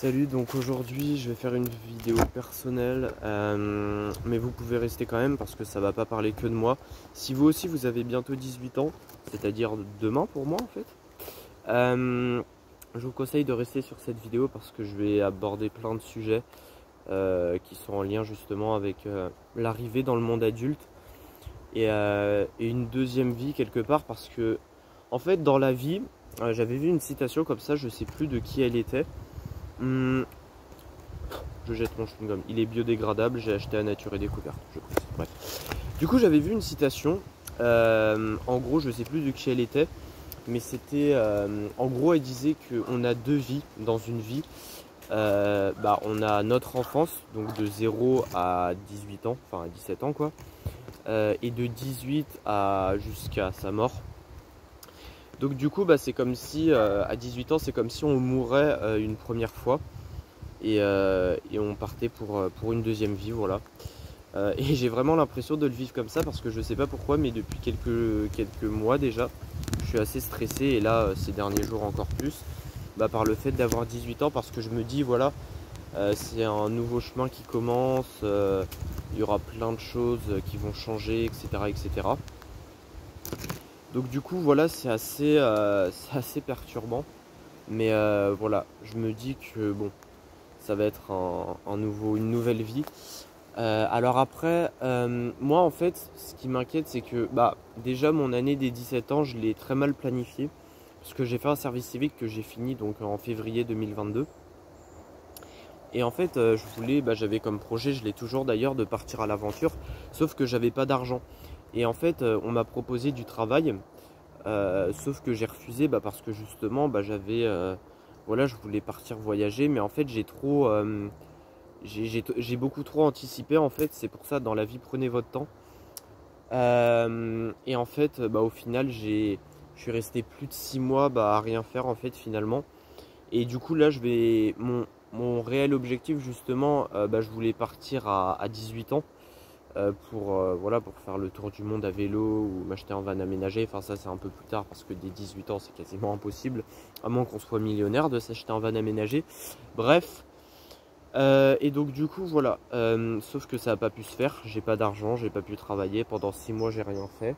Salut, donc aujourd'hui je vais faire une vidéo personnelle, mais vous pouvez rester quand même parce que ça va pas parler que de moi. Si vous aussi vous avez bientôt 18 ans, c'est-à-dire demain pour moi en fait, je vous conseille de rester sur cette vidéo parce que je vais aborder plein de sujets qui sont en lien justement avec l'arrivée dans le monde adulte et une deuxième vie quelque part parce que en fait dans la vie, j'avais vu une citation comme ça, je sais plus de qui elle était. Je jette mon chewing-gum, il est biodégradable, j'ai acheté à Nature et Découverte, je précise. Bref. Du coup j'avais vu une citation, en gros je sais plus de qui elle était, mais c'était, en gros elle disait qu'on a deux vies dans une vie. On a notre enfance, donc de 0 à 18 ans, enfin à 17 ans quoi, et de 18 à jusqu'à sa mort. Donc du coup c'est comme si à 18 ans c'est comme si on mourait une première fois et on partait pour une deuxième vie, voilà. Et j'ai vraiment l'impression de le vivre comme ça parce que je sais pas pourquoi, mais depuis quelques mois déjà je suis assez stressé, et là ces derniers jours encore plus, par le fait d'avoir 18 ans, parce que je me dis voilà, c'est un nouveau chemin qui commence, il y aura plein de choses qui vont changer, etc. Donc du coup voilà, c'est assez perturbant, mais voilà, je me dis que bon, ça va être une nouvelle vie. Alors après, moi en fait, ce qui m'inquiète, c'est que déjà mon année des 17 ans, je l'ai très mal planifiée, parce que j'ai fait un service civique que j'ai fini donc en février 2022. Et en fait, j'avais comme projet, je l'ai toujours d'ailleurs, de partir à l'aventure, sauf que j'avais pas d'argent. Et en fait, on m'a proposé du travail, sauf que j'ai refusé parce que justement, voilà, je voulais partir voyager, mais en fait, j'ai beaucoup trop anticipé en fait. C'est pour ça, dans la vie, prenez votre temps. Et en fait, au final, je suis resté plus de 6 mois à rien faire en fait finalement. Et du coup là, mon réel objectif justement, je voulais partir à 18 ans voilà, pour faire le tour du monde à vélo ou m'acheter un van aménagé. Enfin ça c'est un peu plus tard parce que dès 18 ans c'est quasiment impossible, à moins qu'on soit millionnaire, de s'acheter un van aménagé. Bref. Et donc du coup voilà, sauf que ça n'a pas pu se faire, j'ai pas d'argent, j'ai pas pu travailler, pendant 6 mois j'ai rien fait.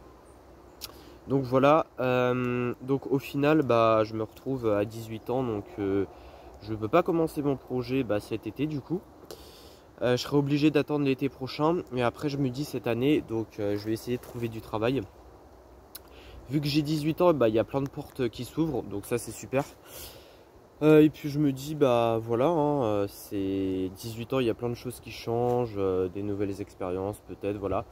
Donc voilà, donc au final je me retrouve à 18 ans, donc je peux pas commencer mon projet cet été du coup. Je serai obligé d'attendre l'été prochain, mais après je me dis cette année, donc je vais essayer de trouver du travail. Vu que j'ai 18 ans, il y a plein de portes qui s'ouvrent, donc ça c'est super. Et puis je me dis voilà, hein, c'est 18 ans, il y a plein de choses qui changent, des nouvelles expériences peut-être, voilà.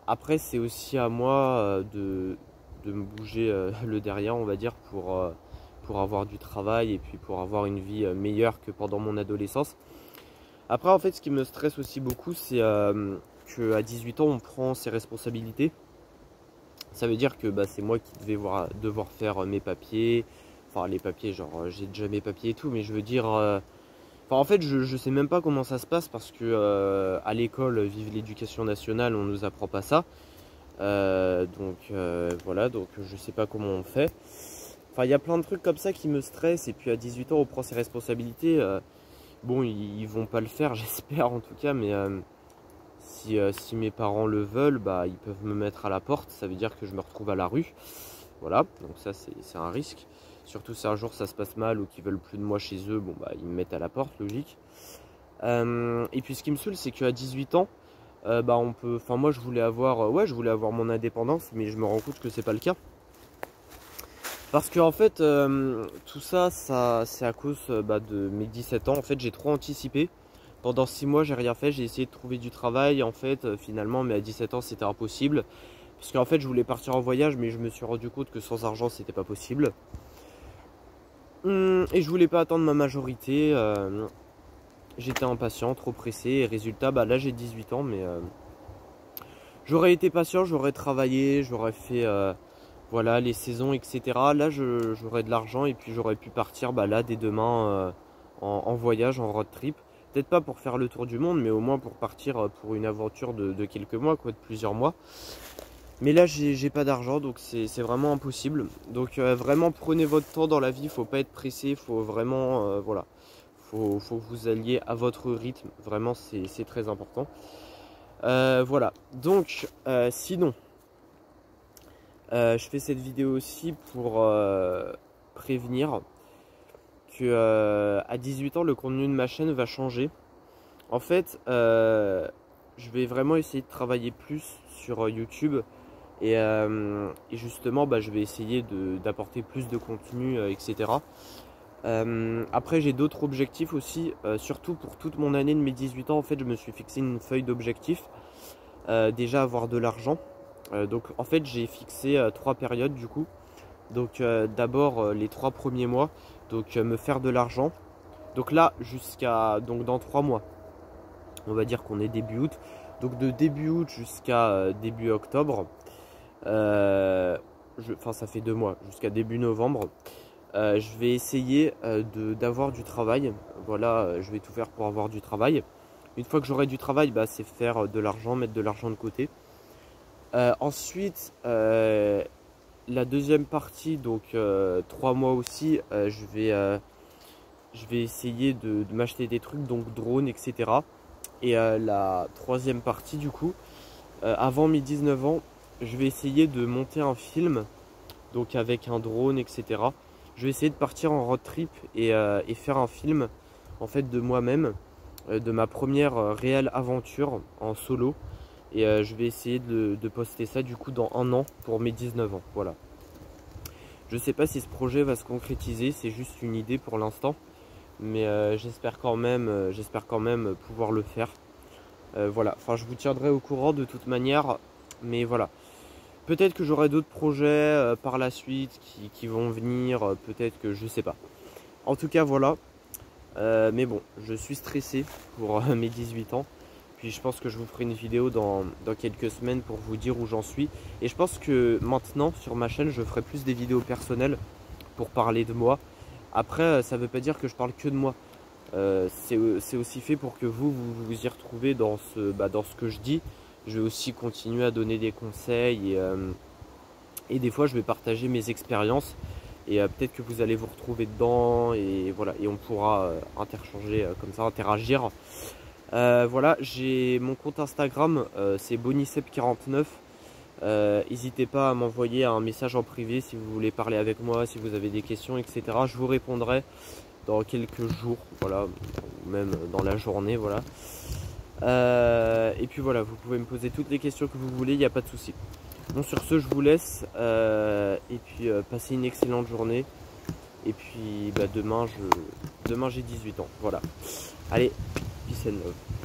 Après c'est aussi à moi de me bouger le derrière, on va dire, pour avoir du travail et puis pour avoir une vie meilleure que pendant mon adolescence. Après en fait ce qui me stresse aussi beaucoup, c'est qu'à 18 ans on prend ses responsabilités. Ça veut dire que c'est moi qui vais devoir faire mes papiers. Enfin les papiers, genre j'ai déjà mes papiers et tout, mais je veux dire, en fait je sais même pas comment ça se passe parce que à l'école, vive l'éducation nationale, on nous apprend pas ça. Voilà, donc je sais pas comment on fait. Enfin il y a plein de trucs comme ça qui me stressent, et puis à 18 ans on prend ses responsabilités. Bon ils vont pas le faire j'espère en tout cas, mais si mes parents le veulent, ils peuvent me mettre à la porte, ça veut dire que je me retrouve à la rue. Voilà, donc ça c'est un risque. Surtout si un jour ça se passe mal ou qu'ils veulent plus de moi chez eux, ils me mettent à la porte, logique. Et puis ce qui me saoule, c'est qu'à 18 ans, on peut. Enfin moi je voulais avoir mon indépendance, mais je me rends compte que c'est pas le cas. Parce que en fait tout ça c'est à cause de mes 17 ans. En fait j'ai trop anticipé. Pendant 6 mois j'ai rien fait, j'ai essayé de trouver du travail en fait finalement, mais à 17 ans c'était impossible. Parce qu'en fait je voulais partir en voyage, mais je me suis rendu compte que sans argent c'était pas possible. Et je voulais pas attendre ma majorité, j'étais impatient, trop pressé, et résultat là j'ai 18 ans, mais j'aurais été patient, j'aurais travaillé, j'aurais fait voilà, les saisons, etc. Là j'aurais de l'argent, et puis j'aurais pu partir là dès demain en voyage, en road trip. Peut-être pas pour faire le tour du monde, mais au moins pour partir pour une aventure de quelques mois, quoi, de plusieurs mois. Mais là j'ai pas d'argent, donc c'est vraiment impossible. Donc vraiment prenez votre temps dans la vie, faut pas être pressé, faut vraiment voilà, faut que vous alliez à votre rythme, vraiment c'est très important. Voilà, donc sinon, je fais cette vidéo aussi pour prévenir que à 18 ans, le contenu de ma chaîne va changer. En fait, je vais vraiment essayer de travailler plus sur YouTube et justement, je vais essayer d'apporter plus de contenu, etc. Après, j'ai d'autres objectifs aussi, surtout pour toute mon année de mes 18 ans. En fait, je me suis fixé une feuille d'objectifs. Déjà avoir de l'argent. Donc en fait, j'ai fixé 3 périodes du coup. Donc d'abord les 3 premiers mois, donc me faire de l'argent. Donc là, donc dans 3 mois, on va dire qu'on est début août. Donc de début août jusqu'à début octobre, enfin ça fait 2 mois, jusqu'à début novembre, je vais essayer d'avoir du travail. Voilà, je vais tout faire pour avoir du travail. Une fois que j'aurai du travail, c'est faire de l'argent, mettre de l'argent de côté. Ensuite, la deuxième partie, donc 3 mois aussi, je vais essayer de m'acheter des trucs, donc drone, etc. Et la troisième partie, du coup, avant mes 19 ans, je vais essayer de monter un film, donc avec un drone, etc. Je vais essayer de partir en road trip et faire un film, en fait, de moi-même, de ma première réelle aventure en solo. Et je vais essayer de poster ça du coup dans 1 an pour mes 19 ans. Voilà. Je sais pas si ce projet va se concrétiser, c'est juste une idée pour l'instant. Mais j'espère quand même pouvoir le faire. Voilà, enfin je vous tiendrai au courant de toute manière. Mais voilà. Peut-être que j'aurai d'autres projets par la suite qui vont venir. Peut-être que je sais pas. En tout cas voilà. Mais bon, je suis stressé pour mes 18 ans. Puis je pense que je vous ferai une vidéo dans quelques semaines pour vous dire où j'en suis. Et je pense que maintenant sur ma chaîne je ferai plus des vidéos personnelles pour parler de moi. Après ça veut pas dire que je parle que de moi. C'est aussi fait pour que vous y retrouvez dans ce que je dis. Je vais aussi continuer à donner des conseils et des fois je vais partager mes expériences. Et peut-être que vous allez vous retrouver dedans et voilà, et on pourra interchanger comme ça, interagir. Voilà, j'ai mon compte Instagram, c'est bonicep49. N'hésitez pas à m'envoyer un message en privé si vous voulez parler avec moi, si vous avez des questions, etc. Je vous répondrai dans quelques jours, voilà, ou même dans la journée, voilà. Et puis voilà, vous pouvez me poser toutes les questions que vous voulez, il n'y a pas de souci. Bon, sur ce, je vous laisse et puis passez une excellente journée. Et puis demain j'ai 18 ans, voilà. Allez, peace and love.